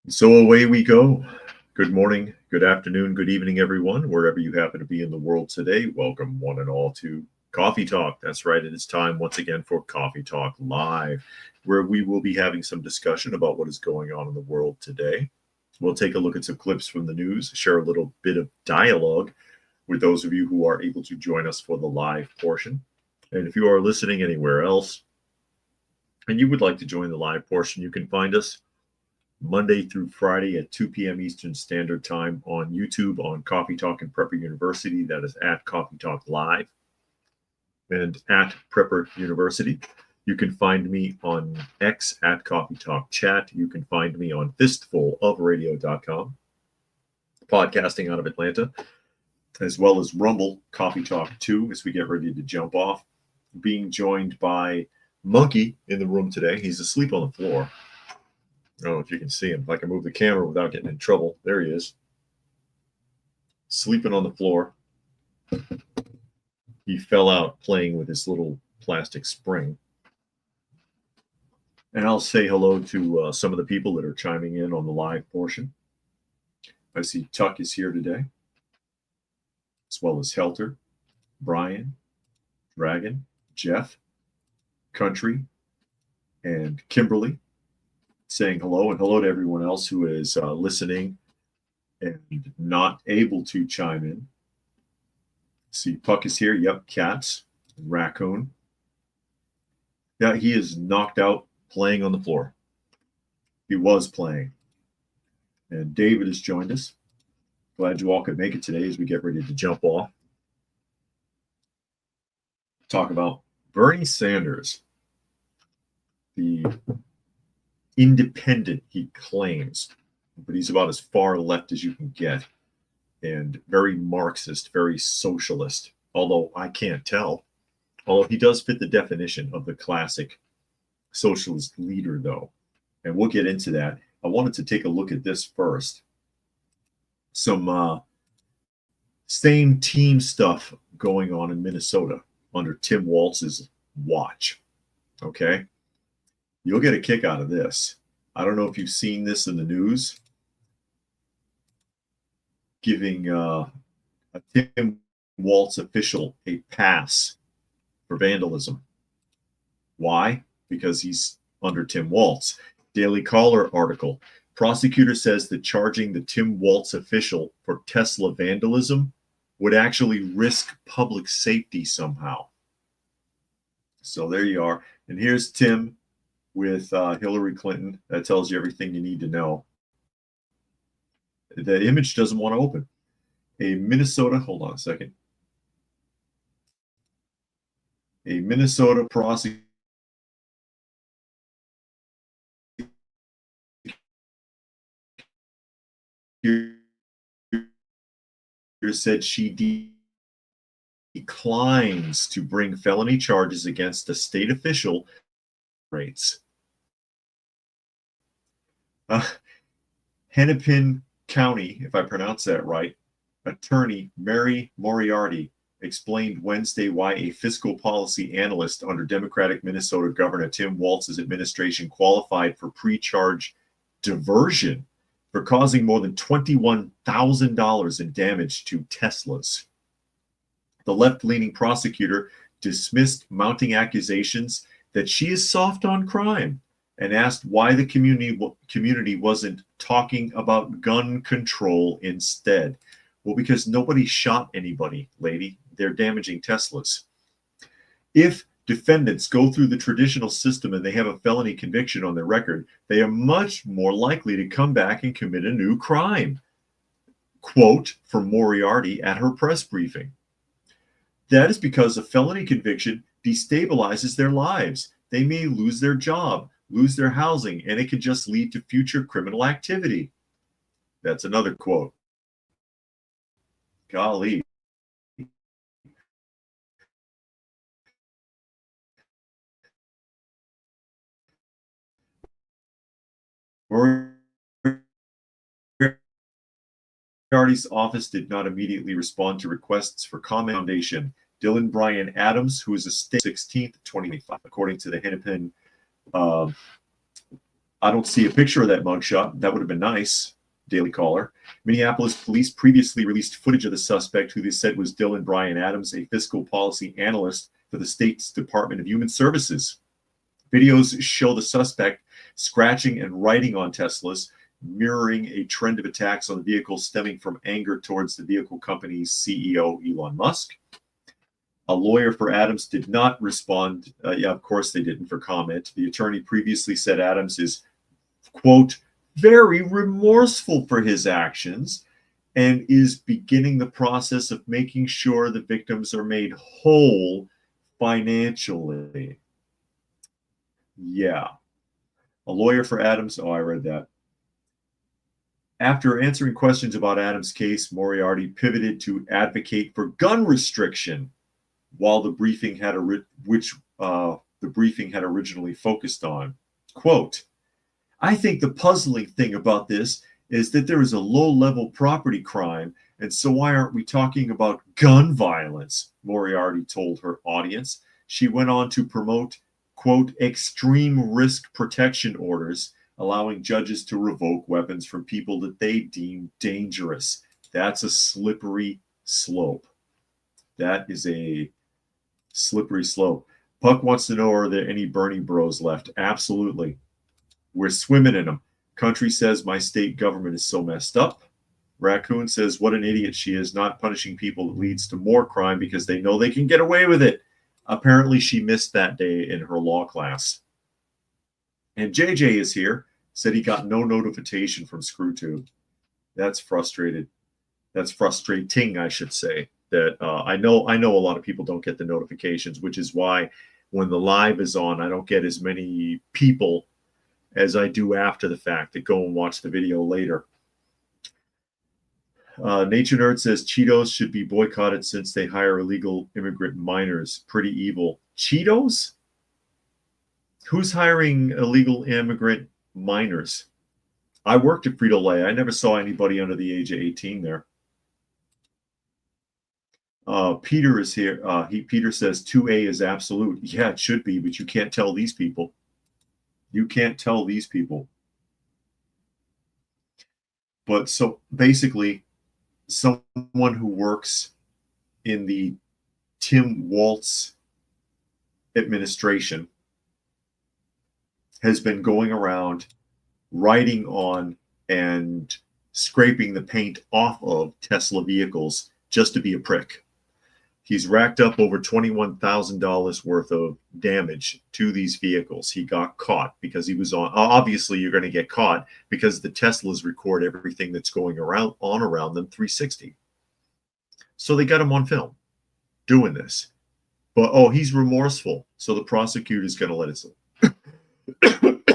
So away we go. Good morning, good afternoon, good evening, everyone, wherever you happen to be in the world today. Welcome, one and all, to Coffee Talk. That's right, it is time once again for Coffee Talk Live, where we will be having some discussion about what is going on in the world today. We'll take a look at some clips from the news, share a little bit of dialogue with those of you who are able to join us for the live portion. And if you are listening anywhere else and you would like to join the live portion, you can find us Monday through Friday at 2 p.m. Eastern Standard Time on YouTube on Coffee Talk and Prepper University. That is at Coffee Talk Live and at Prepper University. You can find me on X at Coffee Talk Chat. You can find me on fistfulofradio.com, podcasting out of Atlanta, as well as Rumble Coffee Talk 2 as we get ready to jump off. Being joined by Monkey in the room today. He's asleep on the floor. I don't know if you can see him. If I can move the camera without getting in trouble. There he is. Sleeping on the floor. He fell out playing with this little plastic spring. And I'll say hello to some of the people that are chiming in on the live portion. I see Tuck is here today, as well as Helter, Brian, Dragon, Jeff, Country, and Kimberly. Saying hello, and hello to everyone else who is listening and not able to chime in. See, Puck is here. Yep, Cats, Raccoon. Yeah, he is knocked out playing on the floor. He was playing. And David has joined us. Glad you all could make it today as we get ready to jump off. Talk about Bernie Sanders, the independent, he claims, but he's about as far left as you can get, and very Marxist, very socialist, although I can't tell. Although he does fit the definition of the classic socialist leader, though, and we'll get into that. I wanted to take a look at this first. Some same team stuff going on in Minnesota under Tim Waltz's watch. Okay. You'll get a kick out of this. I don't know if you've seen this in the news, giving a Tim Waltz official a pass for vandalism. Why? Because he's under Tim Waltz. Daily Caller article. Prosecutor says that charging the Tim Waltz official for Tesla vandalism would actually risk public safety somehow. So there you are. And here's Tim with Hillary Clinton. That tells you everything you need to know. The image doesn't want to open. A Minnesota prosecutor said she declines to bring felony charges against a state official. Rates. Hennepin County, if I pronounce that right, attorney Mary Moriarty explained Wednesday why a fiscal policy analyst under Democratic Minnesota Governor Tim Waltz's administration qualified for pre-charge diversion for causing more than $21,000 in damage to Teslas. The left-leaning prosecutor dismissed mounting accusations that she is soft on crime and asked why the community wasn't talking about gun control instead. Well, because nobody shot anybody, lady. They're damaging Teslas. If defendants go through the traditional system and they have a felony conviction on their record, they are much more likely to come back and commit a new crime. Quote from Moriarty at her press briefing. That is because a felony conviction destabilizes their lives. They may lose their job, lose their housing, and it could just lead to future criminal activity. That's another quote. Golly. Moriarty's office did not immediately respond to requests for comment. Foundation. Dylan Bryan Adams, who is a state 16th, 2025, according to the Hennepin I don't see a picture of that mugshot. That would have been nice. Daily Caller. Minneapolis police previously released footage of the suspect, who they said was Dylan Brian Adams, a fiscal policy analyst for the state's Department of Human Services. Videos show the suspect scratching and writing on Teslas, mirroring a trend of attacks on the vehicle stemming from anger towards the vehicle company's CEO, Elon Musk. A lawyer for Adams did not respond. Of course they didn't, for comment. The attorney previously said Adams is, quote, very remorseful for his actions and is beginning the process of making sure the victims are made whole financially. Yeah. A lawyer for Adams. Oh, I read that. After answering questions about Adams' case, Moriarty pivoted to advocate for gun restriction, while the briefing had originally focused on. Quote, I think the puzzling thing about this is that there is a low-level property crime, and so why aren't we talking about gun violence? Moriarty told her audience. She went on to promote, quote, extreme risk protection orders, allowing judges to revoke weapons from people that they deem dangerous. That's a slippery slope. That is a slippery slope. Puck wants to know, are there any Bernie bros left? Absolutely. We're swimming in them. Country says my state government is so messed up. Raccoon says what an idiot she is, not punishing people that leads to more crime because they know they can get away with it. Apparently she missed that day in her law class. And JJ is here, said he got no notification from ScrewTube. That's frustrated. That's frustrating, I should say. That I know a lot of people don't get the notifications, which is why when the live is on, I don't get as many people as I do after the fact that go and watch the video later. Nature Nerd says Cheetos should be boycotted since they hire illegal immigrant minors. Pretty evil. Cheetos? Who's hiring illegal immigrant minors? I worked at Frito-Lay. I never saw anybody under the age of 18 there. Peter is here. Peter says 2A is absolute. Yeah, it should be, but you can't tell these people. You can't tell these people. But so basically, someone who works in the Tim Waltz administration has been going around writing on and scraping the paint off of Tesla vehicles just to be a prick. He's racked up over $21,000 worth of damage to these vehicles. He got caught because he was on. Obviously, you're going to get caught because the Teslas record everything that's going around them 360. So they got him on film doing this. But, he's remorseful. So the prosecutor is going to let it slip.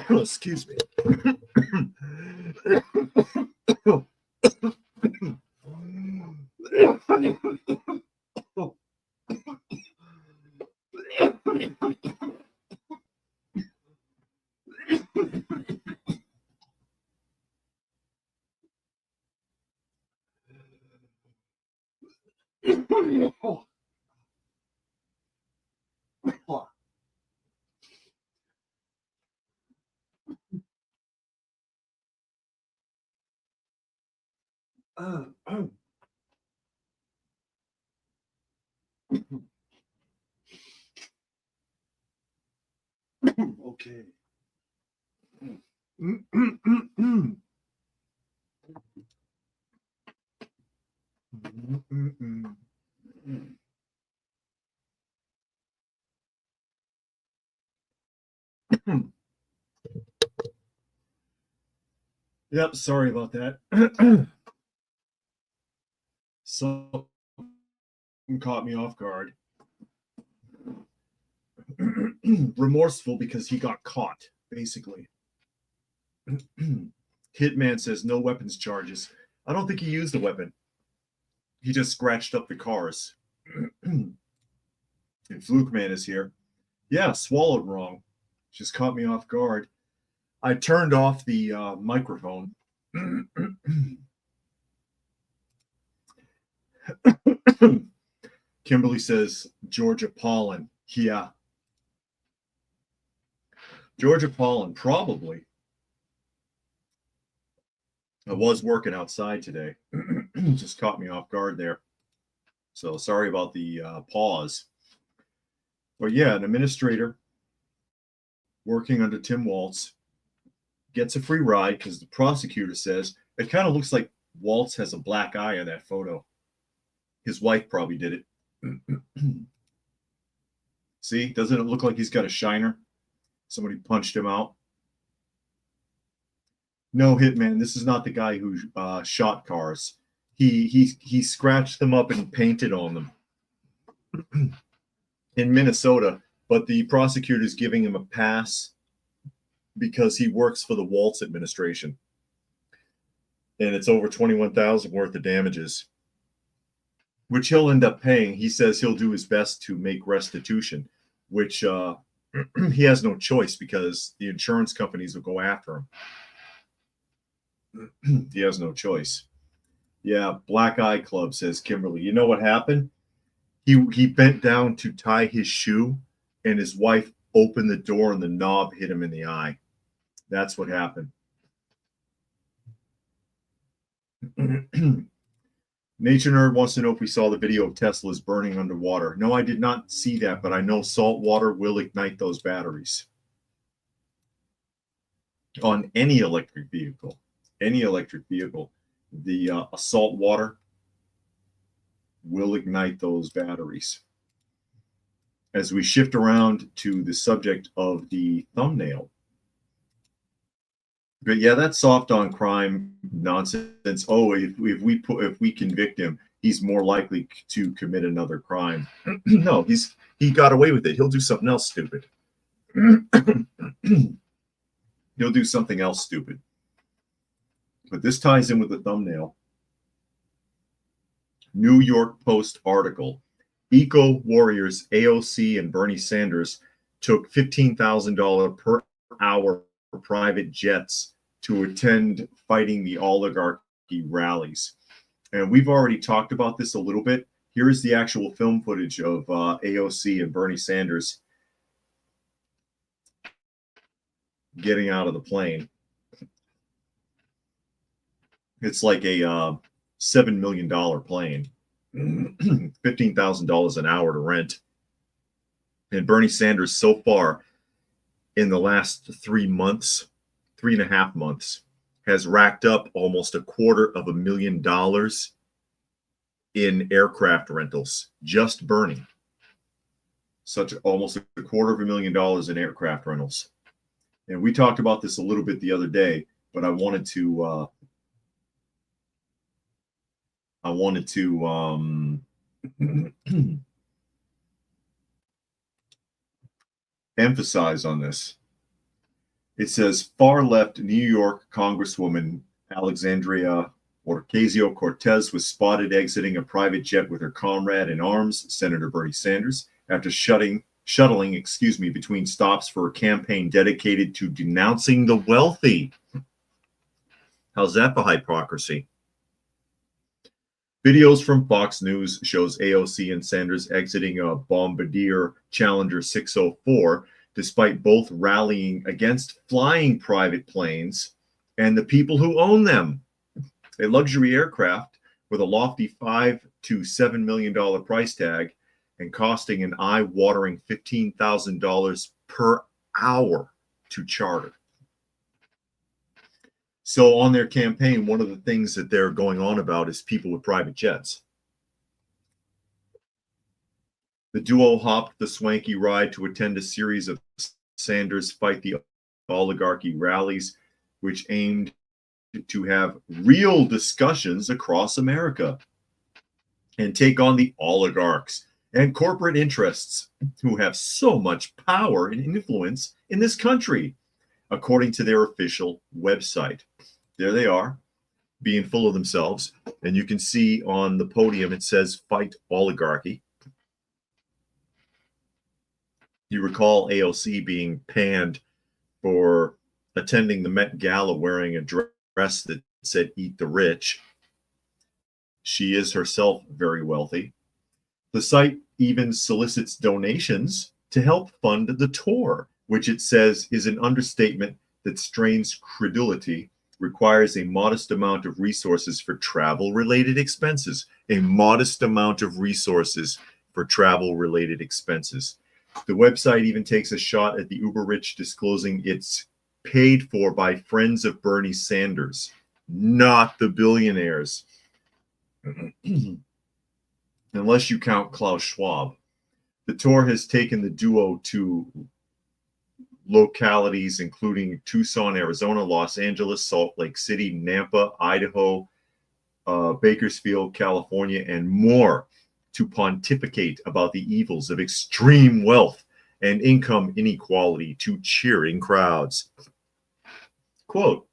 Excuse me. Okay. Yep, sorry about that. So caught me off guard. Remorseful because he got caught, basically. Hitman says no weapons charges. I don't think he used a weapon. He just scratched up the cars. And Fluke Man is here. Yeah, swallowed wrong. Just caught me off guard. I turned off the microphone. Kimberly says Georgia pollen. Yeah. Georgia pollen, probably. I was working outside today. Just caught me off guard there. So sorry about the pause. But yeah, an administrator working under Tim Waltz gets a free ride because the prosecutor says it kind of looks like Waltz has a black eye in that photo. His wife probably did it. See, doesn't it look like he's got a shiner? Somebody punched him out. No, hitman. This is not the guy who shot cars. He scratched them up and painted on them in Minnesota. But the prosecutor's giving him a pass because he works for the Waltz administration, and it's over $21,000 worth of damages, which he'll end up paying. He says he'll do his best to make restitution, which he has no choice because the insurance companies will go after him. He has no choice. Yeah, Black Eye Club, says Kimberly. You know what happened? He bent down to tie his shoe, and his wife opened the door, and the knob hit him in the eye. That's what happened. Nature Nerd wants to know if we saw the video of Tesla's burning underwater. No, I did not see that, but I know salt water will ignite those batteries. On any electric vehicle, the salt water will ignite those batteries. As we shift around to the subject of the thumbnail. But yeah, that's soft on crime nonsense. Oh, if we convict him, he's more likely to commit another crime. No, he got away with it. He'll do something else stupid. He'll do something else stupid. But this ties in with the thumbnail. New York Post article. Eco warriors AOC and Bernie Sanders took $15,000 per hour for private jets to attend fighting the oligarchy rallies. And we've already talked about this a little bit. Here is the actual film footage of AOC and Bernie Sanders getting out of the plane. It's like a $7 million plane. $15,000 an hour to rent. And Bernie Sanders so far in the last 3.5 months, has racked up almost $250,000 in aircraft rentals. Just Bernie. Almost $250,000 in aircraft rentals. And we talked about this a little bit the other day, but I wanted to emphasize on this. It says far-left New York Congresswoman Alexandria Ocasio-Cortez was spotted exiting a private jet with her comrade in arms, Senator Bernie Sanders, after shuttling between stops for a campaign dedicated to denouncing the wealthy. How's that for hypocrisy? Videos from Fox News shows AOC and Sanders exiting a Bombardier Challenger 604, despite both rallying against flying private planes and the people who own them. A luxury aircraft with a lofty $5 to $7 million price tag and costing an eye-watering $15,000 per hour to charter. So on their campaign, one of the things that they're going on about is people with private jets. The duo hopped the swanky ride to attend a series of Sanders Fight the Oligarchy rallies, which aimed to have real discussions across America and take on the oligarchs and corporate interests who have so much power and influence in this country, according to their official website. There they are, being full of themselves. And you can see on the podium, it says Fight Oligarchy. You recall AOC being panned for attending the Met Gala wearing a dress that said Eat the Rich. She is herself very wealthy. The site even solicits donations to help fund the tour, which it says is an understatement that strains credulity requires a modest amount of resources for travel-related expenses. A modest amount of resources for travel-related expenses. The website even takes a shot at the uber-rich, disclosing it's paid for by friends of Bernie Sanders, not the billionaires. Unless you count Klaus Schwab. The tour has taken the duo to localities including Tucson, Arizona, Los Angeles, Salt Lake City, Nampa, Idaho, Bakersfield, California, and more to pontificate about the evils of extreme wealth and income inequality to cheering crowds. Quote,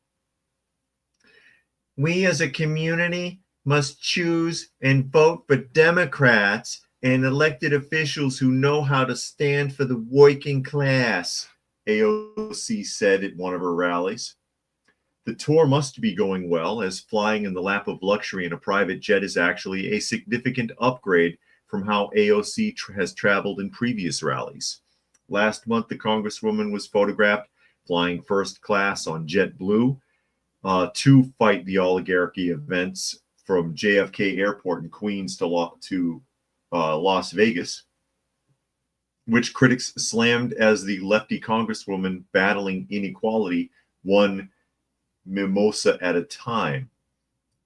"We as a community must choose and vote for Democrats and elected officials who know how to stand for the working class," AOC said at one of her rallies. The tour must be going well, as flying in the lap of luxury in a private jet is actually a significant upgrade from how AOC has traveled in previous rallies. Last month, the Congresswoman was photographed flying first class on JetBlue to fight the oligarchy events from JFK Airport in Queens to Las Vegas, which critics slammed as the lefty Congresswoman battling inequality one mimosa at a time.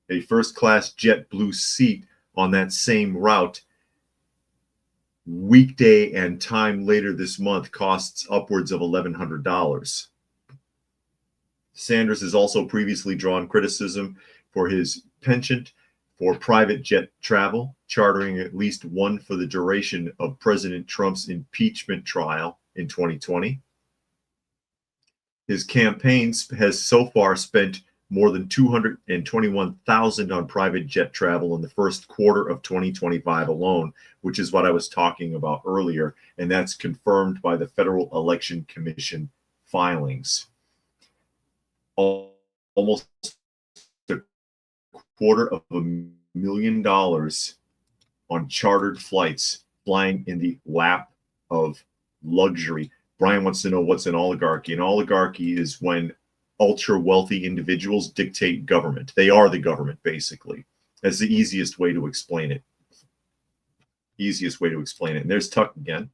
A first-class JetBlue seat on that same route, weekday and time later this month, costs upwards of $1,100. Sanders has also previously drawn criticism for his penchant for private jet travel, chartering at least one for the duration of President Trump's impeachment trial in 2020. His campaign has so far spent more than $221,000 on private jet travel in the first quarter of 2025 alone, which is what I was talking about earlier, and that's confirmed by the Federal Election Commission filings. Almost $250,000 on chartered flights, flying in the lap of luxury. Brian wants to know what's an oligarchy. An oligarchy is when ultra wealthy individuals dictate government. They are the government, basically. That's the easiest way to explain it. And there's Tuck again.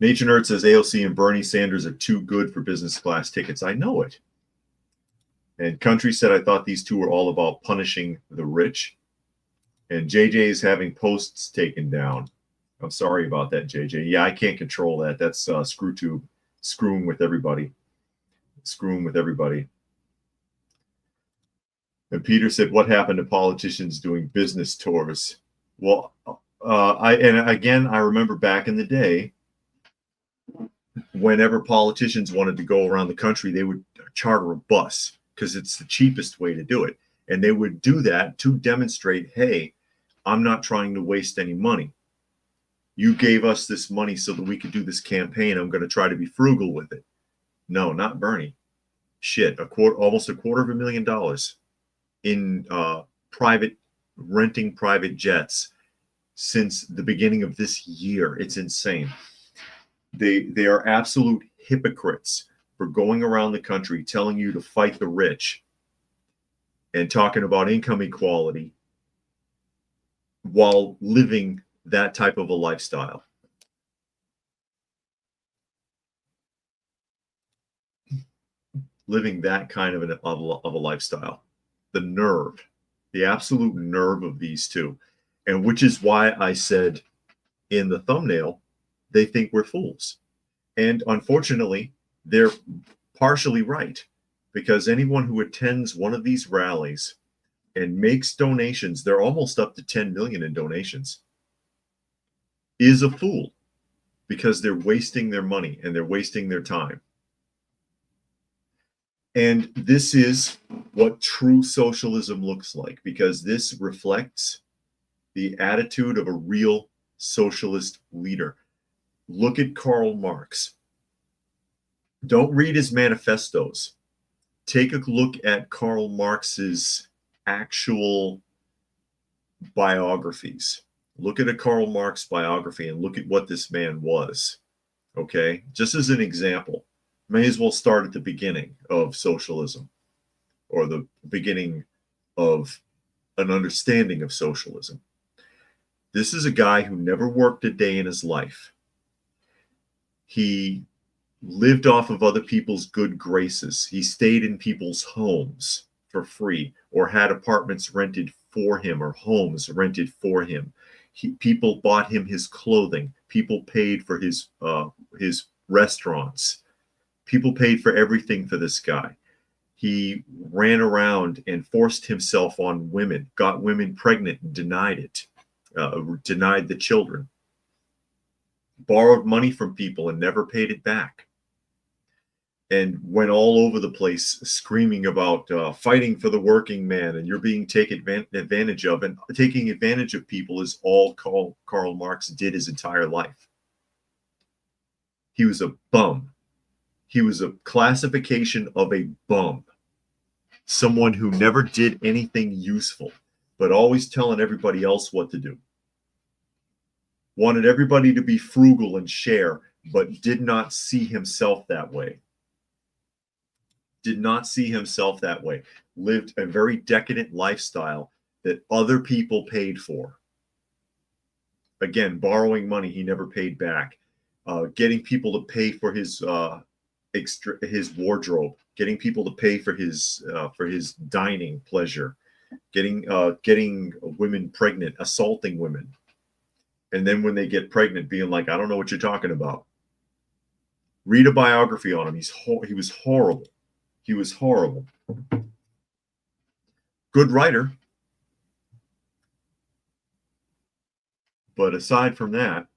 Nature Nerd says AOC and Bernie Sanders are too good for business class tickets. I know it. And Country said, I thought these two were all about punishing the rich. And JJ is having posts taken down. I'm sorry about that, JJ. Yeah, I can't control that. That's ScrewTube screwing with everybody. And Peter said, what happened to politicians doing business tours? Well, I remember back in the day, whenever politicians wanted to go around the country, they would charter a bus because it's the cheapest way to do it. And they would do that to demonstrate, hey, I'm not trying to waste any money. You gave us this money so that we could do this campaign. I'm going to try to be frugal with it. No, not Bernie. Shit, almost $250,000 in renting private jets since the beginning of this year. It's insane. They are absolute hypocrites for going around the country telling you to fight the rich and talking about income equality while living that type of a lifestyle. Living that kind of a lifestyle. The nerve, the absolute nerve of these two. And which is why I said in the thumbnail, they think we're fools. And unfortunately, they're partially right, because anyone who attends one of these rallies and makes donations, they're almost up to 10 million in donations, is a fool, because they're wasting their money and they're wasting their time. And this is what true socialism looks like, because this reflects the attitude of a real socialist leader. Look at Karl Marx. Don't read his manifestos. Take a look at Karl Marx's actual biographies. Look at a Karl Marx biography and look at what this man was. Okay? Just as an example. May as well start at the beginning of socialism, or the beginning of an understanding of socialism. This is a guy who never worked a day in his life. He lived off of other people's good graces. He stayed in people's homes for free, or had apartments rented for him, or homes rented for him. People bought him his clothing. People paid for his restaurants. People paid for everything for this guy. He ran around and forced himself on women, got women pregnant and denied it, denied the children, borrowed money from people and never paid it back, and went all over the place screaming about fighting for the working man, and you're being taken advantage of. And taking advantage of people is all Karl Marx did his entire life. He was a bum. He was a classification of a bum. Someone who never did anything useful, but always telling everybody else what to do. Wanted everybody to be frugal and share, but did not see himself that way. Did not see himself that way. Lived a very decadent lifestyle that other people paid for. Again, borrowing money he never paid back. Getting people to pay for his wardrobe. Getting people to pay for his dining pleasure. Getting women pregnant. Assaulting women. And then when they get pregnant, being like, I don't know what you're talking about. Read a biography on him. He was horrible. He was horrible. Good writer. But aside from that,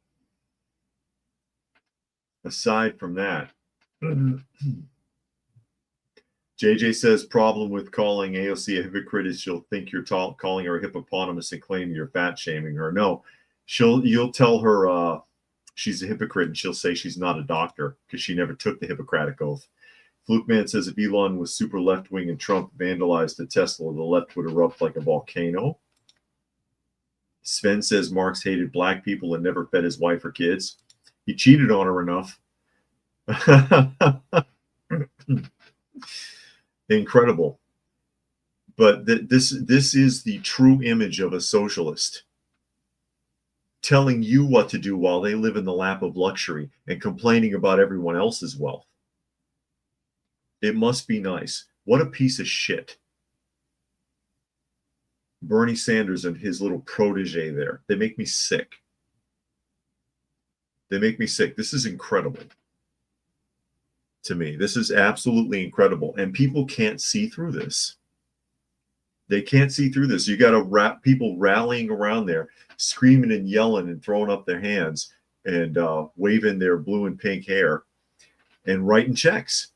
JJ says problem with calling AOC a hypocrite is she'll think you're calling her a hippopotamus and claim you're fat shaming her. No, you'll tell her she's a hypocrite and she'll say she's not a doctor because she never took the Hippocratic Oath. Fluke Man says if Elon was super left-wing and Trump vandalized the Tesla, the left would erupt like a volcano. Sven says Marx hated black people and never fed his wife or kids. He cheated on her enough. Incredible. But this is the true image of a socialist. Telling you what to do while they live in the lap of luxury and complaining about everyone else's wealth. It must be nice. What a piece of shit. Bernie Sanders and his little protege there. They make me sick. They make me sick. This is incredible to me. This is absolutely incredible. And people can't see through this. They can't see through this. You got to people rallying around there, screaming and yelling and throwing up their hands and waving their blue and pink hair and writing checks,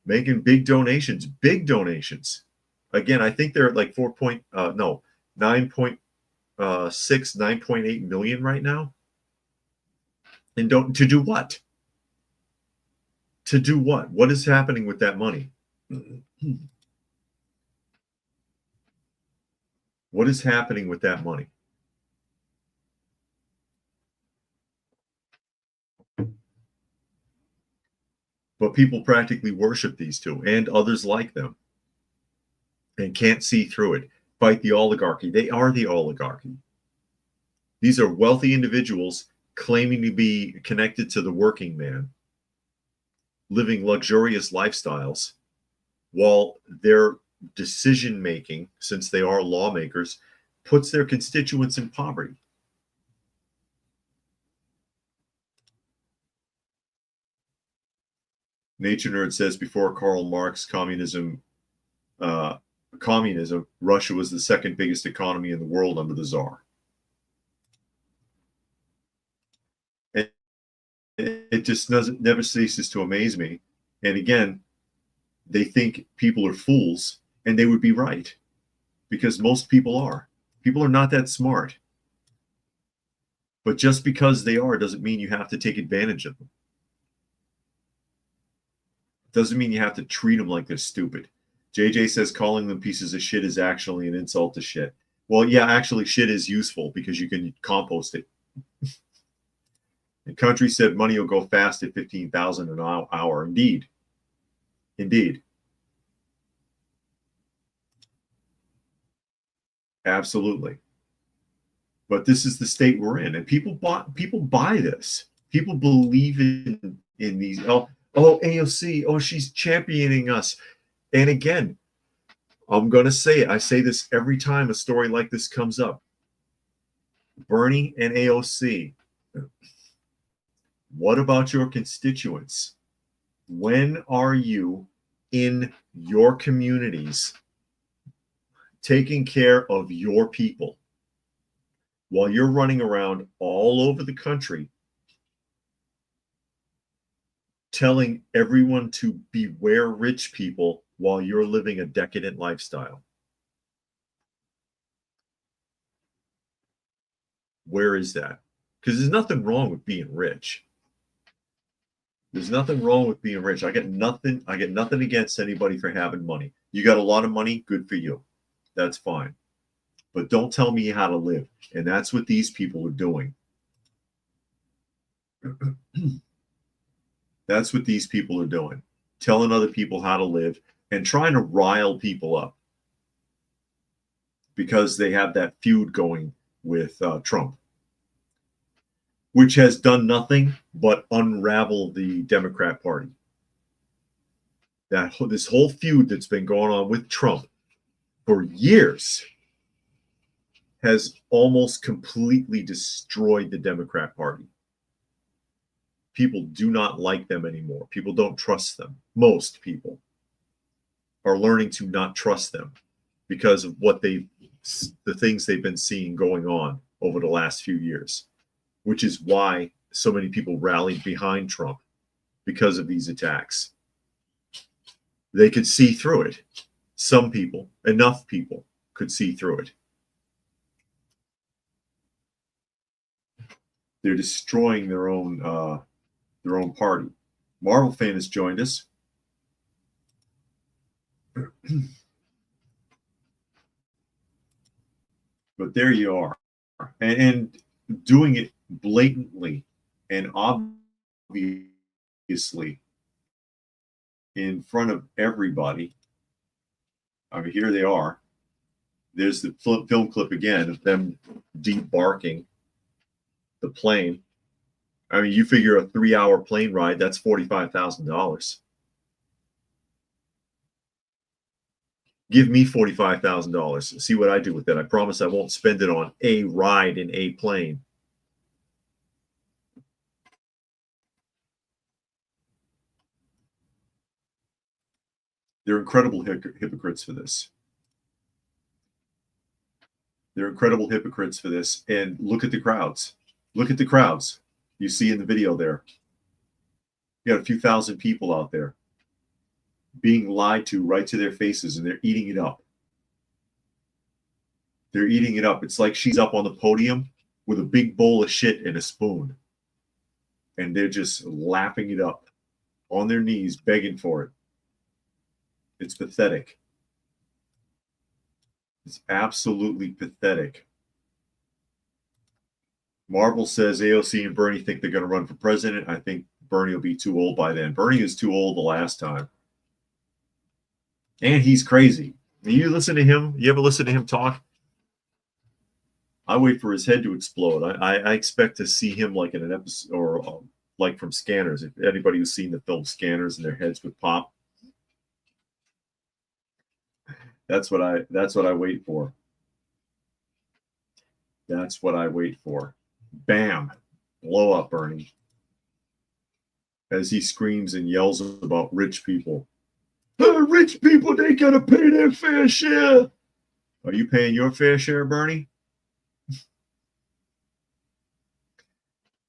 making big donations. Again, I think they're at like 9.6, 9.8 million right now. And to do what? To do what? What is happening with that money? What is happening with that money? But people practically worship these two and others like them and can't see through it. Fight the oligarchy. They are the oligarchy. These are wealthy individuals claiming to be connected to the working man, living luxurious lifestyles, while their decision-making, since they are lawmakers, puts their constituents in poverty. Nature Nerd says before Karl Marx, communism, Russia was the second biggest economy in the world under the Tsar. And it just never ceases to amaze me. And again, they think people are fools, and they would be right, because most people are. People are not that smart. But just because they are doesn't mean you have to take advantage of them. Doesn't mean you have to treat them like they're stupid. JJ says calling them pieces of shit is actually an insult to shit. Well, yeah, actually shit is useful because you can compost it. And Country said money will go fast at 15,000 an hour. Indeed. Indeed. Absolutely. But this is the state we're in, and people buy this. People believe in these. Oh, AOC. Oh, she's championing us. And again, I'm gonna say it. I say this every time a story like this comes up. Bernie and AOC. What about your constituents? When are you in your communities taking care of your people while you're running around all over the country telling everyone to beware rich people while you're living a decadent lifestyle? Where is that? Because there's nothing wrong with being rich. There's nothing wrong with being rich. I get nothing against anybody for having money. You got a lot of money, good for you. That's fine. But don't tell me how to live. And that's what these people are doing. That's what these people are doing. Telling other people how to live and trying to rile people up because they have that feud going with Trump, which has done nothing but unravel the Democrat Party. This whole feud that's been going on with Trump for years has almost completely destroyed the Democrat Party. People do not like them anymore. People don't trust them. Most people are learning to not trust them because of the things they've been seeing going on over the last few years, which is why so many people rallied behind Trump, because of these attacks. They could see through it. Some people, enough people, could see through it. They're destroying their own party. Marvel fan has joined us. But there you are, and doing it blatantly and obviously in front of everybody. I mean, here they are. There's the film clip again of them debarking the plane. I mean, you figure a 3-hour plane ride, that's $45,000. Give me $45,000. See what I do with it. I promise I won't spend it on a ride in a plane. They're incredible hypocrites for this. They're incredible hypocrites for this. And look at the crowds. Look at the crowds you see in the video there. You got a few thousand people out there being lied to right to their faces, and they're eating it up. They're eating it up. It's like she's up on the podium with a big bowl of shit and a spoon, and they're just lapping it up on their knees, begging for it. It's pathetic. It's absolutely pathetic. Marvel says AOC and Bernie think they're going to run for president. I think Bernie will be too old by then. Bernie was too old the last time. And he's crazy. You listen to him. You ever listen to him talk? I wait for his head to explode. I expect to see him like in an episode, or like from Scanners. If anybody who's seen the film Scanners, and their heads would pop. That's what I wait for. That's what I wait for. Bam. Blow up, Bernie. As he screams and yells about rich people. Rich people, they gotta pay their fair share. Are you paying your fair share, Bernie?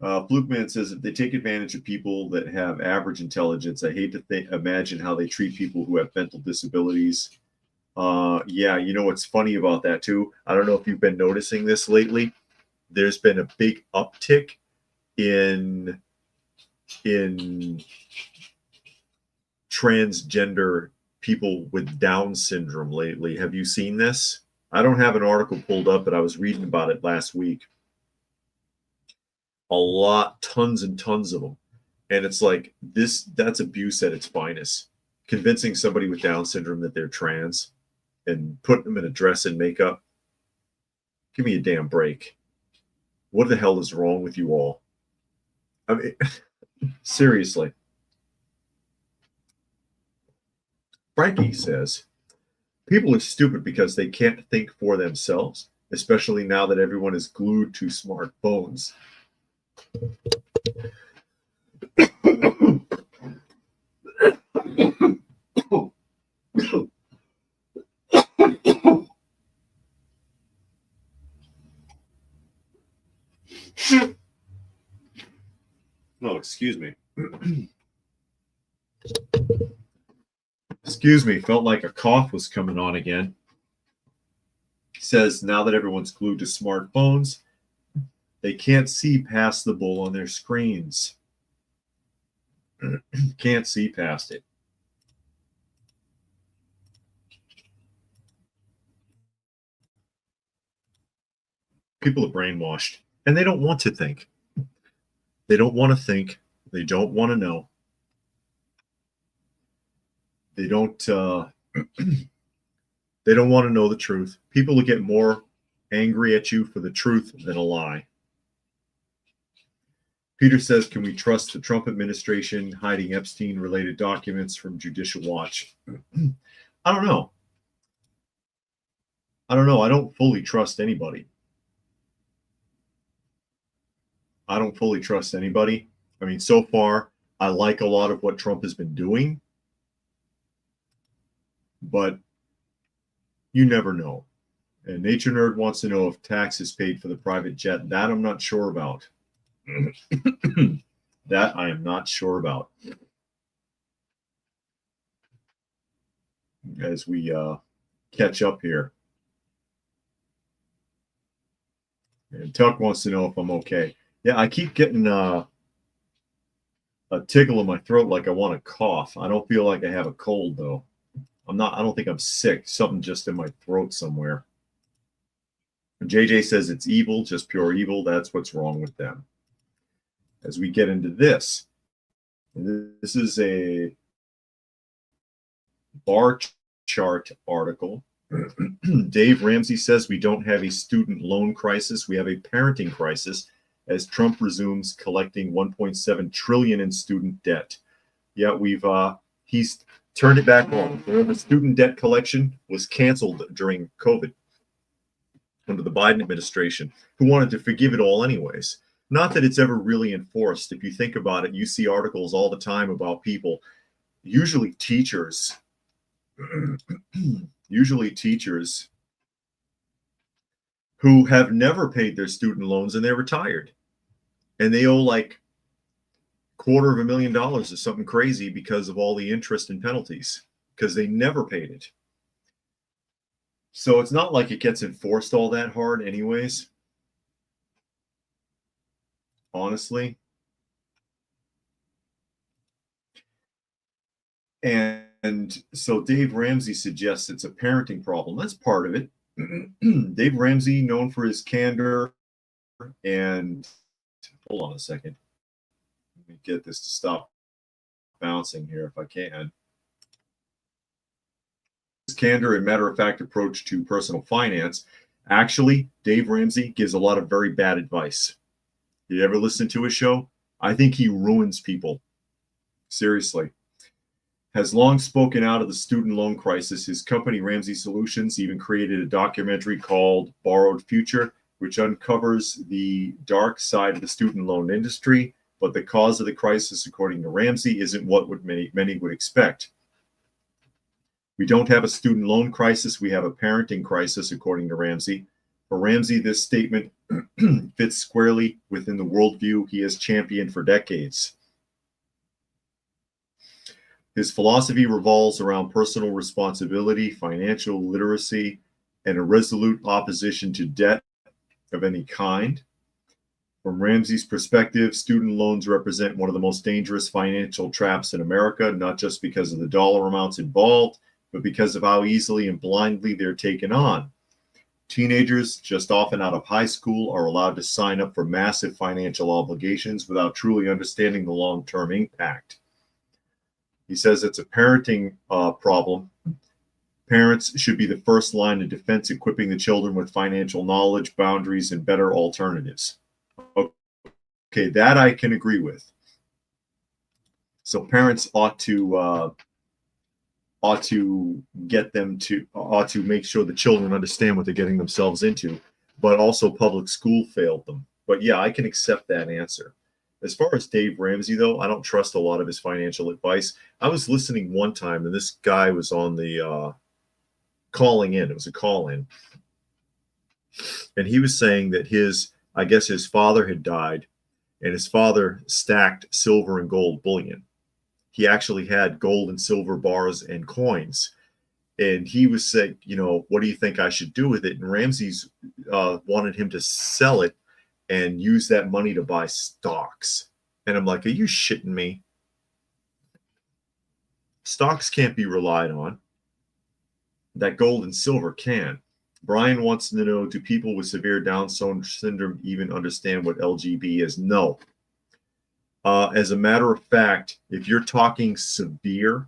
Flukeman says, if they take advantage of people that have average intelligence, I hate to imagine how they treat people who have mental disabilities. Yeah, you know what's funny about that too? I don't know if you've been noticing this lately. There's been a big uptick in transgender people with Down syndrome lately. Have you seen this? I don't have an article pulled up, but I was reading about it last week. A lot, tons and tons of them. And it's like that's abuse at its finest. convincing somebody with Down syndrome that they're trans and putting them in a dress and makeup. Give me a damn break. What the hell is wrong with you all? I mean, seriously. Frankie says, people are stupid because they can't think for themselves, especially now that everyone is glued to smartphones. Oh, excuse me. Excuse me, felt like a cough was coming on again. He says, now that everyone's glued to smartphones, they can't see past the bull on their screens. Can't see past it. People are brainwashed, and they don't want to think. They don't want to think. They don't want to know. They don't they don't want to know the truth. People will get more angry at you for the truth than a lie. Peter says, can we trust the Trump administration hiding Epstein-related documents from Judicial Watch? I don't know. I don't fully trust anybody. I mean, so far, I like a lot of what Trump has been doing, but you never know. And Nature Nerd wants to know if tax is paid for the private jet. That I'm not sure about. That I am not sure about. As we catch up here. And Tuck wants to know if I'm okay. Yeah, I keep getting a tickle in my throat like I want to cough. I don't feel like I have a cold, though. I don't think I'm sick. Something just in my throat somewhere. JJ says it's evil, just pure evil. That's what's wrong with them. As we get into this, this is a bar chart article. Dave Ramsey says we don't have a student loan crisis. We have a parenting crisis as Trump resumes collecting $1.7 trillion in student debt. Yeah, he's turned it back on. The student debt collection was canceled during COVID under the Biden administration, who wanted to forgive it all anyways. Not that it's ever really enforced. If you think about it, you see articles all the time about people, usually teachers, who have never paid their student loans and they're retired. And they owe like $250,000 or something crazy because of all the interest and penalties, because they never paid it. So it's not like it gets enforced all that hard anyways. Honestly. And so Dave Ramsey suggests it's a parenting problem. That's part of it. Dave Ramsey, known for his candor and hold on a second. Let me get this to stop bouncing here if I can. His candor and matter-of-fact approach to personal finance. Actually, Dave Ramsey gives a lot of very bad advice. You ever listen to his show? I think he ruins people. Seriously. Has long spoken out of the student loan crisis. His company, Ramsey Solutions, even created a documentary called Borrowed Future, which uncovers the dark side of the student loan industry. But the cause of the crisis, according to Ramsey, isn't what many would expect. We don't have a student loan crisis. We have a parenting crisis, according to Ramsey. For Ramsey, this statement fits squarely within the worldview he has championed for decades. His philosophy revolves around personal responsibility, financial literacy, and a resolute opposition to debt of any kind. From Ramsey's perspective, student loans represent one of the most dangerous financial traps in America, not just because of the dollar amounts involved, but because of how easily and blindly they're taken on. Teenagers, just often out of high school, are allowed to sign up for massive financial obligations without truly understanding the long-term impact. He says it's a parenting problem. Parents should be the first line of defense, equipping the children with financial knowledge, boundaries, and better alternatives. Okay, that I can agree with. So parents ought to make sure the children understand what they're getting themselves into, but also public school failed them. But yeah, I can accept that answer. As far as Dave Ramsey, though, I don't trust a lot of his financial advice. I was listening one time, and this guy was on the calling in. It was a call in. And he was saying that I guess his father had died, and his father stacked silver and gold bullion. He actually had gold and silver bars and coins. And he was saying, what do you think I should do with it? And Ramsey's wanted him to sell it and use that money to buy stocks. And I'm like, are you shitting me? Stocks can't be relied on. That gold and silver can. Brian wants to know, do people with severe Down syndrome even understand what LGB is? No. As a matter of fact, if you're talking severe,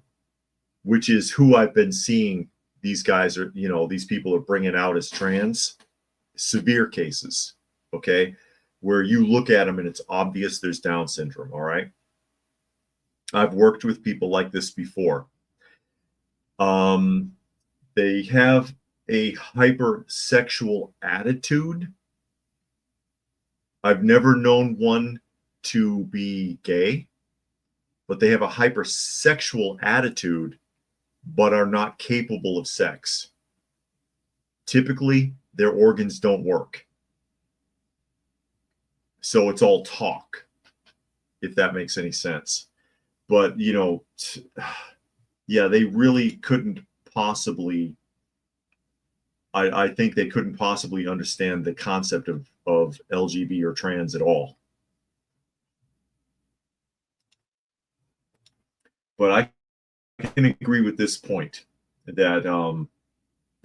which is who I've been seeing, these guys are, these people are bringing out as trans, severe cases, okay, where you look at them and it's obvious there's Down syndrome, all right? I've worked with people like this before. They have a hypersexual attitude. I've never known one to be gay, but they have a hypersexual attitude, but are not capable of sex. Typically, their organs don't work. So it's all talk, if that makes any sense. But, yeah, they really couldn't possibly, I think they couldn't possibly understand the concept of LGB or trans at all. But I can agree with this point that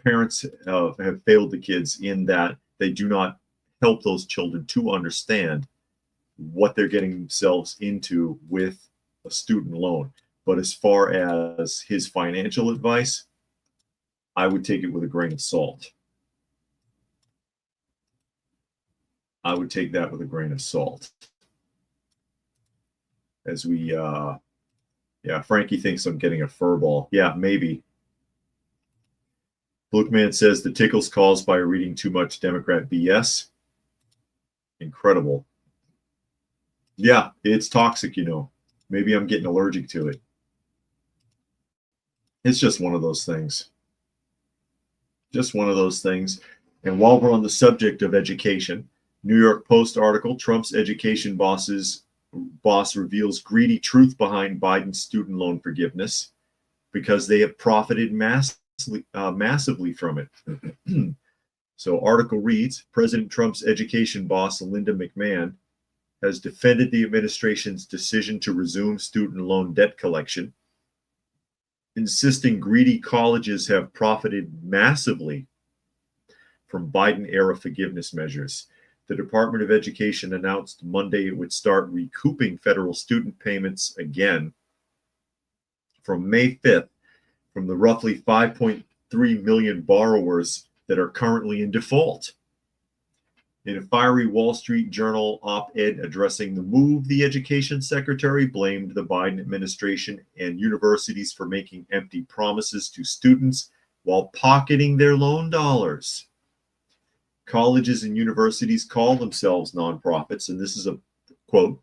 parents have failed the kids in that they do not help those children to understand what they're getting themselves into with a student loan. But as far as his financial advice, I would take it with a grain of salt. I would take that with a grain of salt. As we, yeah, Frankie thinks I'm getting a fur ball. Yeah, maybe. Bookman says the tickle's caused by reading too much Democrat BS. Incredible. Yeah, it's toxic, Maybe I'm getting allergic to it. It's just one of those things. Just one of those things. And while we're on the subject of education, New York Post article, Trump's education boss reveals greedy truth behind Biden's student loan forgiveness because they have profited massively from it. So article reads, President Trump's education boss, Linda McMahon, has defended the administration's decision to resume student loan debt collection, insisting greedy colleges have profited massively from Biden-era forgiveness measures. The Department of Education announced Monday it would start recouping federal student payments again from May 5th from the roughly 5.3 million borrowers that are currently in default. In a fiery Wall Street Journal op-ed addressing the move, the education secretary blamed the Biden administration and universities for making empty promises to students while pocketing their loan dollars. Colleges and universities call themselves nonprofits, and this is a quote,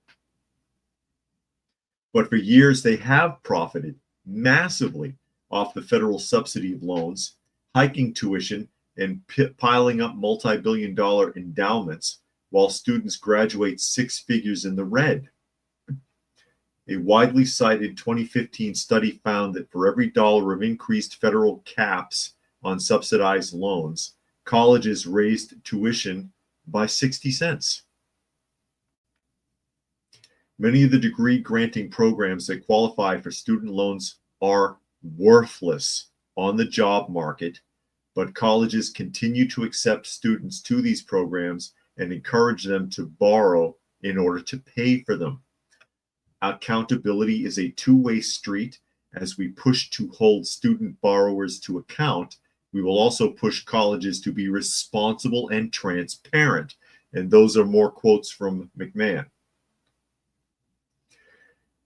but for years they have profited massively off the federal subsidy of loans, hiking tuition, and piling up multi-billion-dollar endowments while students graduate six figures in the red. A widely cited 2015 study found that for every dollar of increased federal caps on subsidized loans, colleges raised tuition by 60 cents. Many of the degree-granting programs that qualify for student loans are worthless on the job market, but colleges continue to accept students to these programs and encourage them to borrow in order to pay for them. Accountability is a two-way street, As we push to hold student borrowers to account, we will also push colleges to be responsible and transparent. And those are more quotes from McMahon.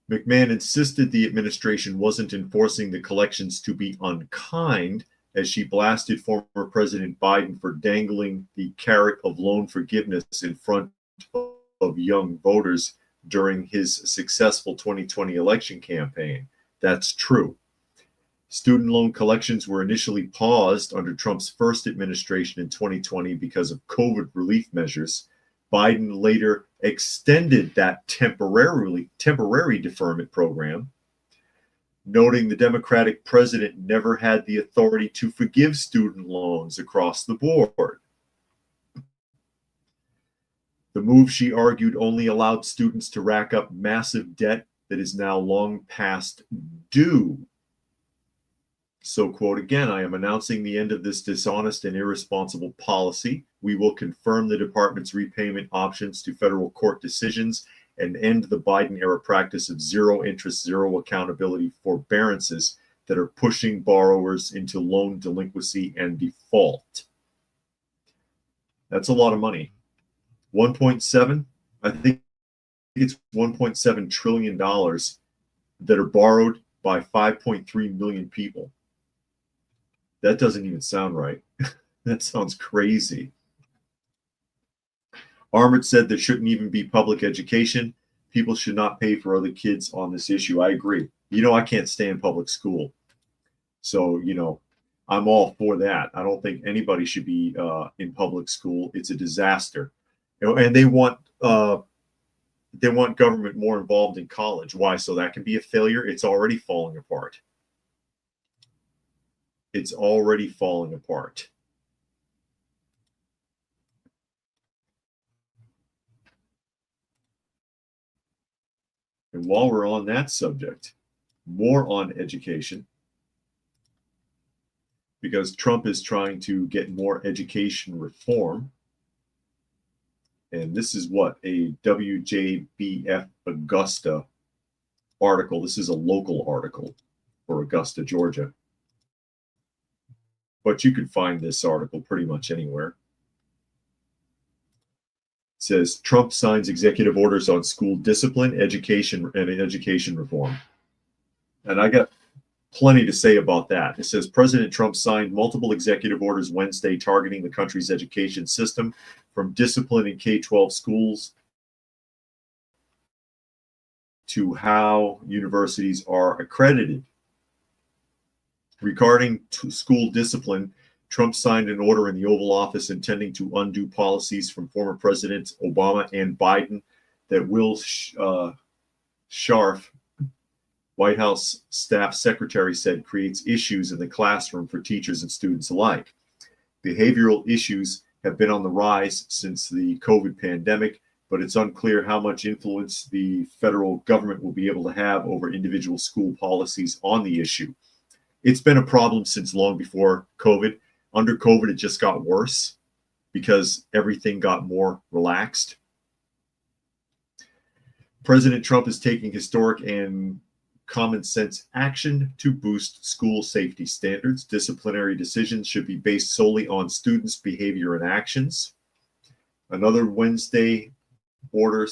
McMahon insisted the administration wasn't enforcing the collections to be unkind, as she blasted former President Biden for dangling the carrot of loan forgiveness in front of young voters during his successful 2020 election campaign. That's true. Student loan collections were initially paused under Trump's first administration in 2020 because of COVID relief measures. Biden later extended that temporary deferment program, noting the Democratic president never had the authority to forgive student loans across the board. The move, she argued, only allowed students to rack up massive debt that is now long past due. So, quote again, I am announcing the end of this dishonest and irresponsible policy. We will confirm the department's repayment options to federal court decisions and end the Biden-era practice of zero interest, zero accountability forbearances that are pushing borrowers into loan delinquency and default. That's a lot of money. 1.7, I think it's $1.7 trillion that are borrowed by 5.3 million people. That doesn't even sound right. That sounds crazy. Armored said there shouldn't even be public education. People should not pay for other kids on this issue. I agree. I can't stand public school. So, I'm all for that. I don't think anybody should be in public school. It's a disaster. And they want government more involved in college. Why? So that can be a failure. It's already falling apart. It's already falling apart. And while we're on that subject, more on education, because Trump is trying to get more education reform. And this is what a WJBF Augusta article. This is a local article for Augusta, Georgia. But you can find this article pretty much anywhere. It says Trump signs executive orders on school discipline, education, and education reform. And I got plenty to say about that. It says President Trump signed multiple executive orders Wednesday targeting the country's education system, from discipline in K-12 schools to how universities are accredited. Regarding school discipline, Trump signed an order in the Oval Office intending to undo policies from former Presidents Obama and Biden that Will Scharf, White House staff secretary, said creates issues in the classroom for teachers and students alike. Behavioral issues have been on the rise since the COVID pandemic, but it's unclear how much influence the federal government will be able to have over individual school policies on the issue. It's been a problem since long before COVID. Under COVID, it just got worse because everything got more relaxed. President Trump is taking historic and common sense action to boost school safety standards. Disciplinary decisions should be based solely on students' behavior and actions. Another Wednesday order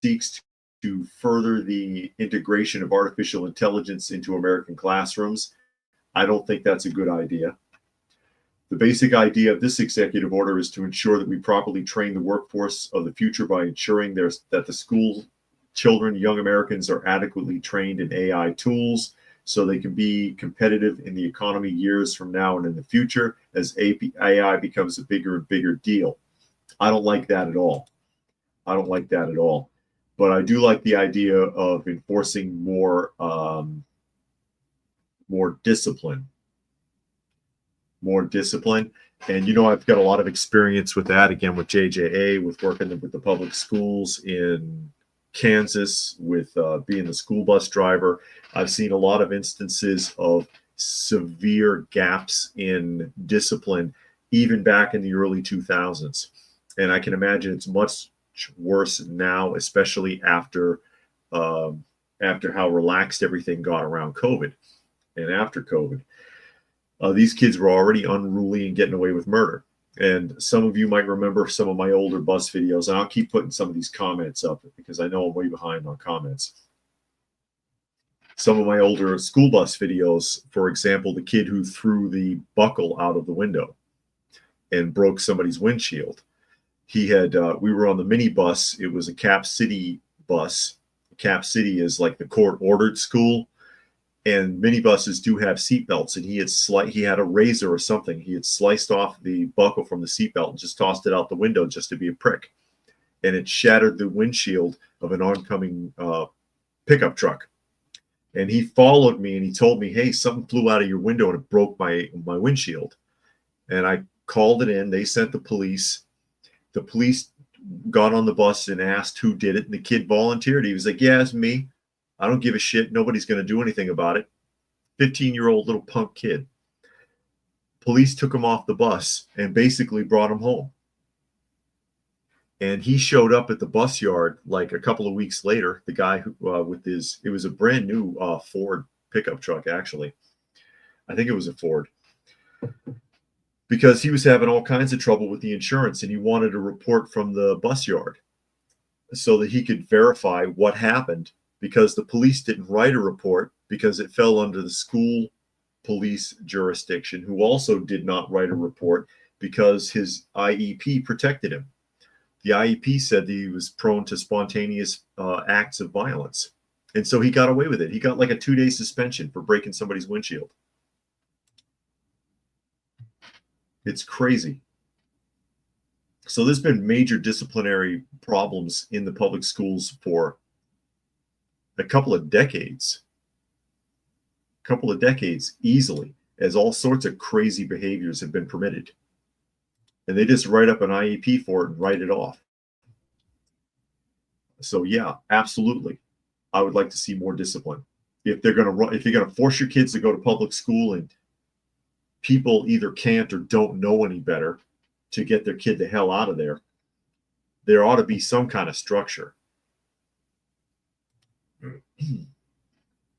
seeks to further the integration of artificial intelligence into American classrooms. I don't think that's a good idea. The basic idea of this executive order is to ensure that we properly train the workforce of the future by ensuring that the school children, young Americans, are adequately trained in AI tools so they can be competitive in the economy years from now and in the future as AI becomes a bigger and bigger deal. I don't like that at all. I don't like that at all. But I do like the idea of enforcing more discipline. More discipline. And, I've got a lot of experience with that, again, with JJA, with working with the public schools in Kansas, with being the school bus driver. I've seen a lot of instances of severe gaps in discipline, even back in the early 2000s. And I can imagine it's much worse now, especially after after how relaxed everything got around COVID and after COVID. These kids were already unruly and getting away with murder. And some of you might remember some of my older bus videos, and I'll keep putting some of these comments up because I know I'm way behind on comments. Some of my older school bus videos, for example, the kid who threw the buckle out of the window and broke somebody's windshield. He had, we were on the minibus. It was a Cap City bus. Cap City is like the court-ordered school, and minibuses do have seatbelts. And he had a razor or something. He had sliced off the buckle from the seatbelt and just tossed it out the window just to be a prick, and it shattered the windshield of an oncoming pickup truck. And he followed me and he told me, "Hey, something flew out of your window and it broke my windshield." And I called it in. They sent the police. The police got on the bus and asked who did it. And the kid volunteered. He was like, "Yeah, it's me. I don't give a shit. Nobody's going to do anything about it." 15-year-old little punk kid. Police took him off the bus and basically brought him home. And he showed up at the bus yard like a couple of weeks later. The guy who it was a brand new Ford pickup truck, actually. I think it was a Ford. Because he was having all kinds of trouble with the insurance, and he wanted a report from the bus yard so that he could verify what happened, because the police didn't write a report because it fell under the school police jurisdiction, who also did not write a report because his IEP protected him. The IEP said that he was prone to spontaneous acts of violence. And so he got away with it. He got like a 2-day suspension for breaking somebody's windshield. It's crazy. So there's been major disciplinary problems in the public schools for a couple of decades. Easily, as all sorts of crazy behaviors have been permitted. And they just write up an IEP for it and write it off. So yeah, absolutely. I would like to see more discipline. If you're going to force your kids to go to public school and people either can't or don't know any better to get their kid the hell out of there, there ought to be some kind of structure.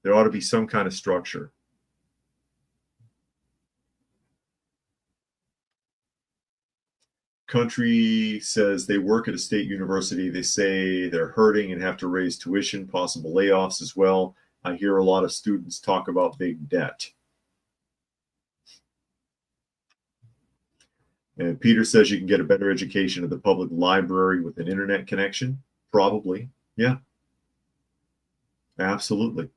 There ought to be some kind of structure. Country says they work at a state university. They say they're hurting and have to raise tuition, possible layoffs as well. I hear a lot of students talk about big debt. And Peter says you can get a better education at the public library with an internet connection. Probably. Yeah. Absolutely.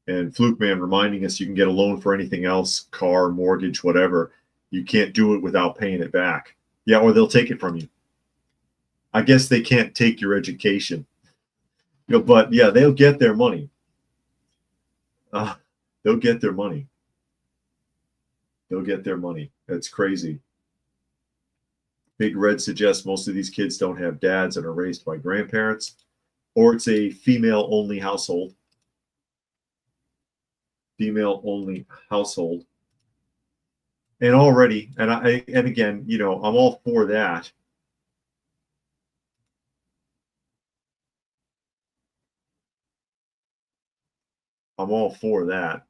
And Fluke Man reminding us you can get a loan for anything else, car, mortgage, whatever. You can't do it without paying it back. Yeah, or they'll take it from you. I guess they can't take your education. But yeah, they'll get their money. They'll get their money. They'll get their money. That's crazy. Big Red suggests most of these kids don't have dads and are raised by grandparents, or it's a female-only household. Female-only household. And already, and again, I'm all for that. I'm all for that.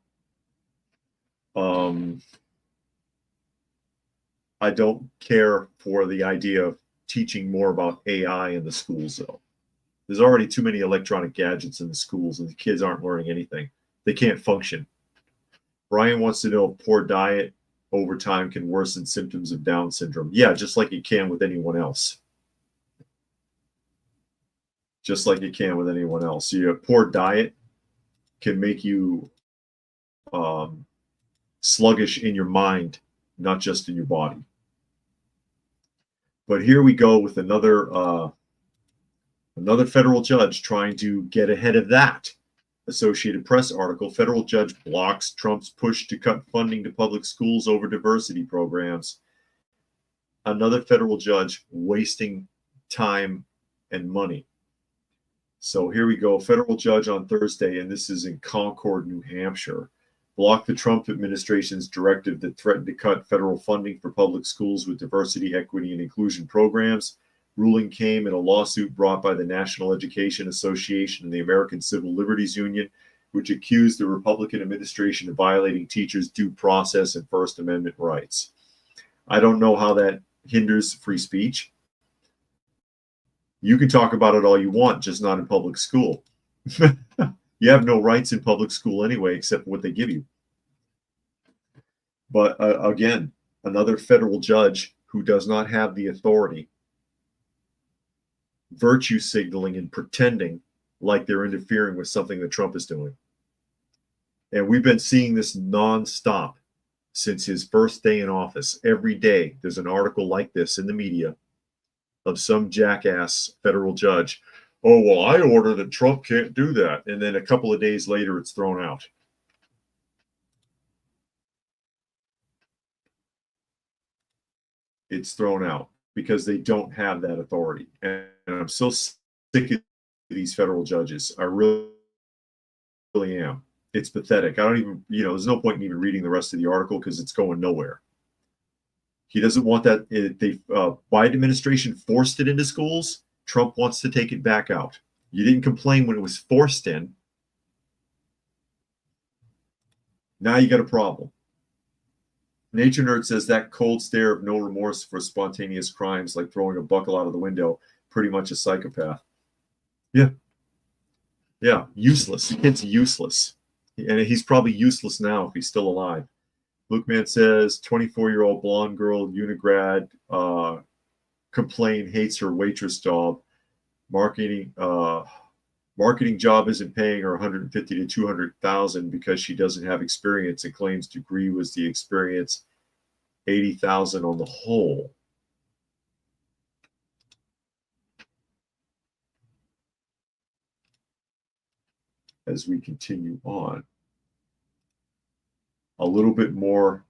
I don't care for the idea of teaching more about AI in the schools, though. There's already too many electronic gadgets in the schools, and the kids aren't learning anything. They can't function. Brian wants to know if poor diet over time can worsen symptoms of Down syndrome. Yeah, just like it can with anyone else. Just like it can with anyone else. So your poor diet can make you sluggish in your mind, not just in your body. But here we go with another federal judge trying to get ahead of that. Associated Press article, federal judge blocks Trump's push to cut funding to public schools over diversity programs. Another federal judge wasting time and money. So here we go. Federal judge on Thursday, and this is in Concord, New Hampshire, blocked the Trump administration's directive that threatened to cut federal funding for public schools with diversity, equity, and inclusion programs. Ruling came in a lawsuit brought by the National Education Association and the American Civil Liberties Union, which accused the Republican administration of violating teachers' due process and First Amendment rights. I don't know how that hinders free speech. You can talk about it all you want, just not in public school. You have no rights in public school anyway, except what they give you. But again, another federal judge who does not have the authority, virtue signaling and pretending like they're interfering with something that Trump is doing. And we've been seeing this nonstop since his first day in office. Every day there's an article like this in the media of some jackass federal judge. Oh, well, I ordered that Trump can't do that. And then a couple of days later, it's thrown out. It's thrown out because they don't have that authority. And I'm so sick of these federal judges. I really am. It's pathetic. I don't even, there's no point in even reading the rest of the article because it's going nowhere. He doesn't want that. Biden administration forced it into schools. Trump wants to take it back out. You didn't complain when it was forced in. Now you got a problem. Nature Nerd says that cold stare of no remorse for spontaneous crimes, like throwing a buckle out of the window, pretty much a psychopath. Yeah. Useless. It's useless. And he's probably useless now if he's still alive. Luke Man says 24-year-old blonde girl, Unigrad, complain hates her waitress job. Marketing job isn't paying her 150 to 200,000 because she doesn't have experience and claims degree was the experience, 80,000 on the whole. As we continue on, a little bit more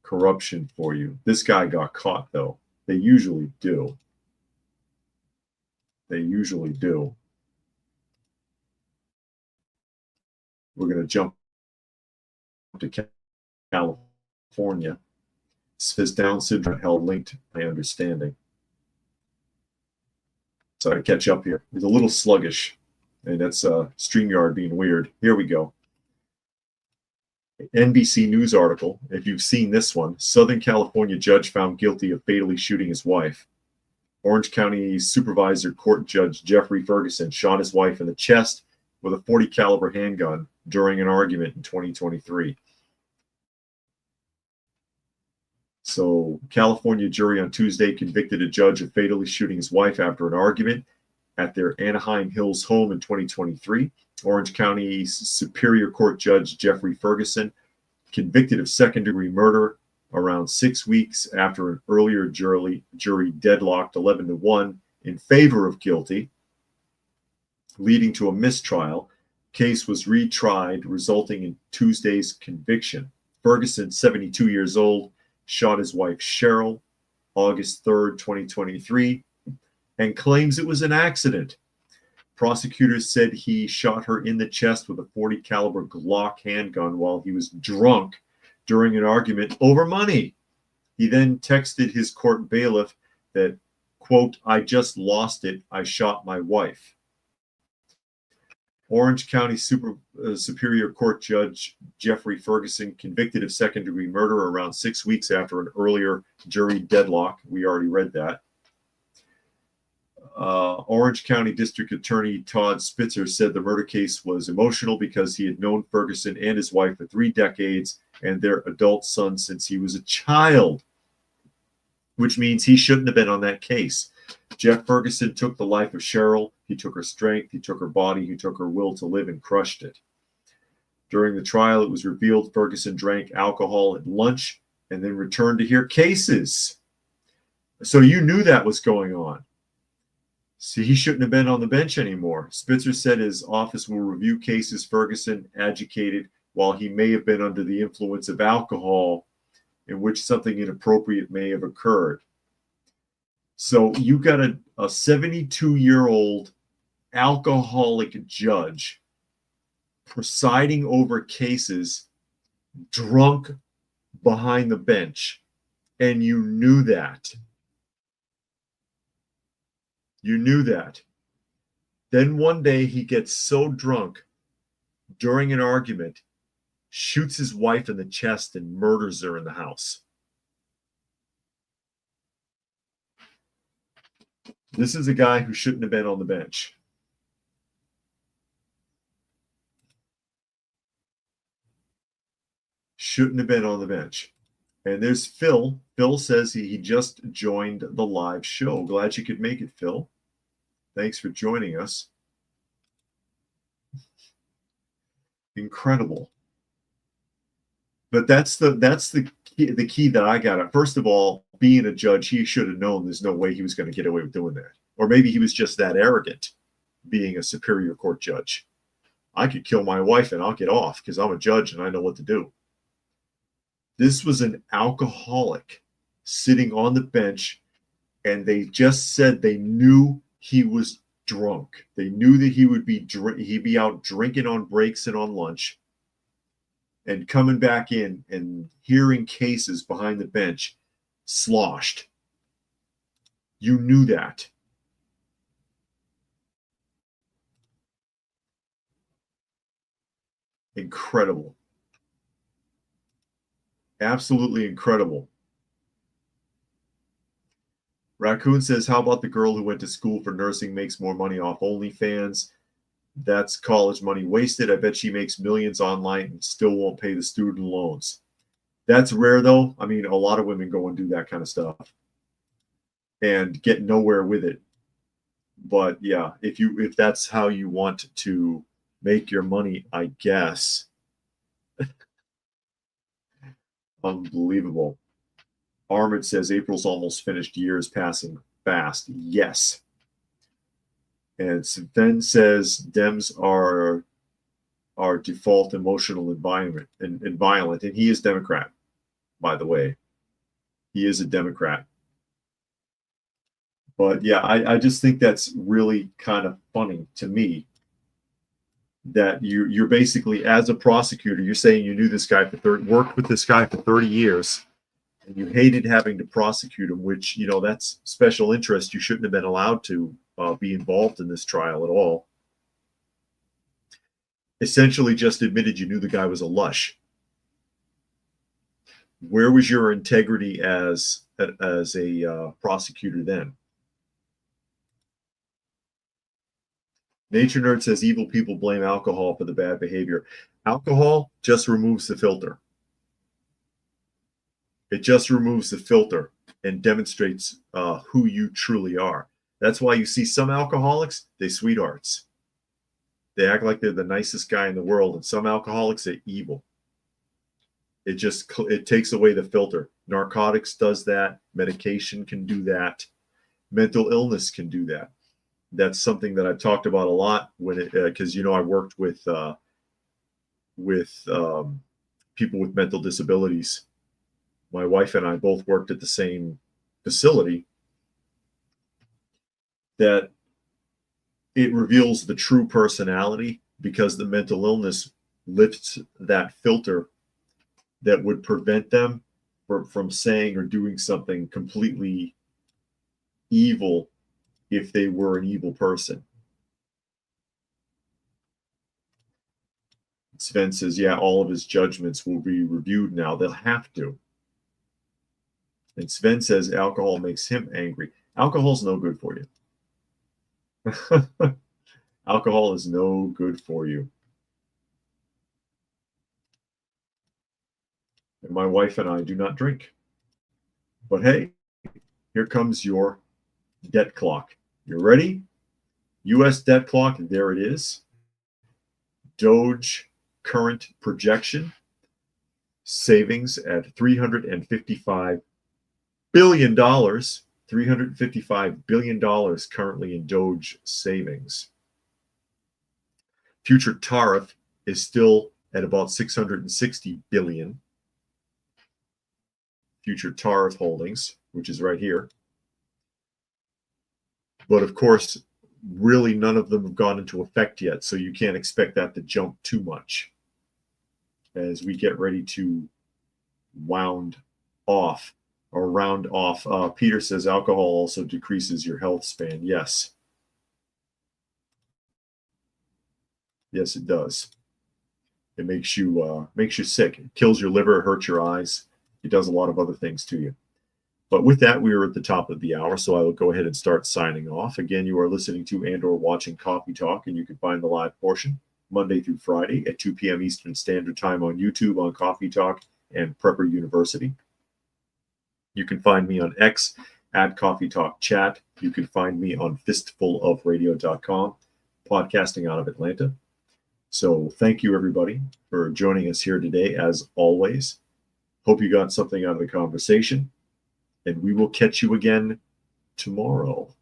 corruption for you. This guy got caught, though. They usually do. We're going to jump to California. Says Down syndrome held linked, my understanding. So to catch up here. It's a little sluggish, and that's StreamYard being weird. Here we go. NBC News article. If you've seen this one, Southern California judge found guilty of fatally shooting his wife. Orange County Supervisor Court Judge Jeffrey Ferguson shot his wife in the chest with a .40 caliber handgun during an argument in 2023. So, California jury on Tuesday convicted a judge of fatally shooting his wife after an argument at their Anaheim Hills home in 2023. Orange County Superior Court Judge Jeffrey Ferguson convicted of second-degree murder around 6 weeks after an earlier jury deadlocked 11-1 in favor of guilty, leading to a mistrial. Case was retried, resulting in Tuesday's conviction. Ferguson, 72 years old, shot his wife Cheryl August 3rd, 2023, and claims it was an accident. Prosecutors said he shot her in the chest with a .40 caliber Glock handgun while he was drunk during an argument over money. He then texted his court bailiff that, quote, "I just lost it. I shot my wife." Orange County Superior Court Judge Jeffrey Ferguson convicted of second-degree murder around 6 weeks after an earlier jury deadlock. We already read that. Orange County District Attorney Todd Spitzer said the murder case was emotional because he had known Ferguson and his wife for 3 decades and their adult son since he was a child, which means he shouldn't have been on that case. Jeff Ferguson took the life of Cheryl. He took her strength, he took her body, he took her will to live and crushed it. During the trial, it was revealed Ferguson drank alcohol at lunch and then returned to hear cases. So you knew that was going on. See, he shouldn't have been on the bench anymore. Spitzer said his office will review cases Ferguson adjudicated while he may have been under the influence of alcohol in which something inappropriate may have occurred. So you got a 72-year-old alcoholic judge presiding over cases drunk behind the bench, and you knew that. You knew that. Then one day he gets so drunk during an argument, shoots his wife in the chest and murders her in the house. This is a guy who shouldn't have been on the bench. Shouldn't have been on the bench. And there's Phil. Phil says he just joined the live show. Glad you could make it, Phil. Thanks for joining us. Incredible. But that's the key that I got. First of all, being a judge, he should have known there's no way he was going to get away with doing that. Or maybe he was just that arrogant, being a superior court judge. I could kill my wife and I'll get off because I'm a judge and I know what to do. This was an alcoholic sitting on the bench, and they just said they knew he was drunk. They knew that he'd be out drinking on breaks and on lunch, and coming back in and hearing cases behind the bench sloshed. You knew that. Incredible. Absolutely incredible. Raccoon says, how about the girl who went to school for nursing, makes more money off OnlyFans? That's college money wasted. I bet she makes millions online and still won't pay the student loans. That's rare, though. I mean, a lot of women go and do that kind of stuff and get nowhere with it. But yeah, if that's how you want to make your money, I guess. Unbelievable. Armand says April's almost finished. Years passing fast. Yes. And then says Dems are default emotional environment and violent. And he is Democrat, by the way. He is a Democrat. But yeah, I just think that's really kind of funny to me that you're basically, as a prosecutor, you're saying you knew this guy worked with this guy for 30 years, and you hated having to prosecute him, which, that's special interest. You shouldn't have been allowed to be involved in this trial at all. Essentially just admitted you knew the guy was a lush. Where was your integrity as a prosecutor then? Nature Nerd says evil people blame alcohol for the bad behavior. Alcohol just removes the filter. It just removes the filter and demonstrates who you truly are. That's why you see some alcoholics, they're sweethearts. They act like they're the nicest guy in the world, and some alcoholics are evil. It takes away the filter. Narcotics does that. Medication can do that. Mental illness can do that. That's something that I've talked about a lot because I worked with people with mental disabilities. My wife and I both worked at the same facility. That it reveals the true personality because the mental illness lifts that filter that would prevent them from saying or doing something completely evil if they were an evil person. Sven says, yeah, all of his judgments will be reviewed now. They'll have to. And Sven says alcohol makes him angry. Alcohol's no good for you. Alcohol is no good for you. And my wife and I do not drink. But hey, here comes your debt clock. You ready? U.S. debt clock, there it is. Doge current projection. Savings at $355 billion. $355 billion currently in Doge savings. Future tariff is still at about $660 billion. Future tariff holdings, which is right here. But of course, really none of them have gone into effect yet, so you can't expect that to jump too much as we get ready to round off. Peter says alcohol also decreases your health span. Yes, Yes, it does. It makes you sick. It kills your liver, hurts your eyes. It does a lot of other things to you. But with that, we are at the top of the hour, so I will go ahead and start signing off. Again, you are listening to and/or watching Coffee Talk, and you can find the live portion Monday through Friday at 2 p.m. Eastern Standard Time on YouTube on Coffee Talk and Prepper University. You can find me on X at Coffee Talk Chat. You can find me on fistfulofradio.com, podcasting out of Atlanta. So thank you, everybody, for joining us here today, as always. Hope you got something out of the conversation, and we will catch you again tomorrow.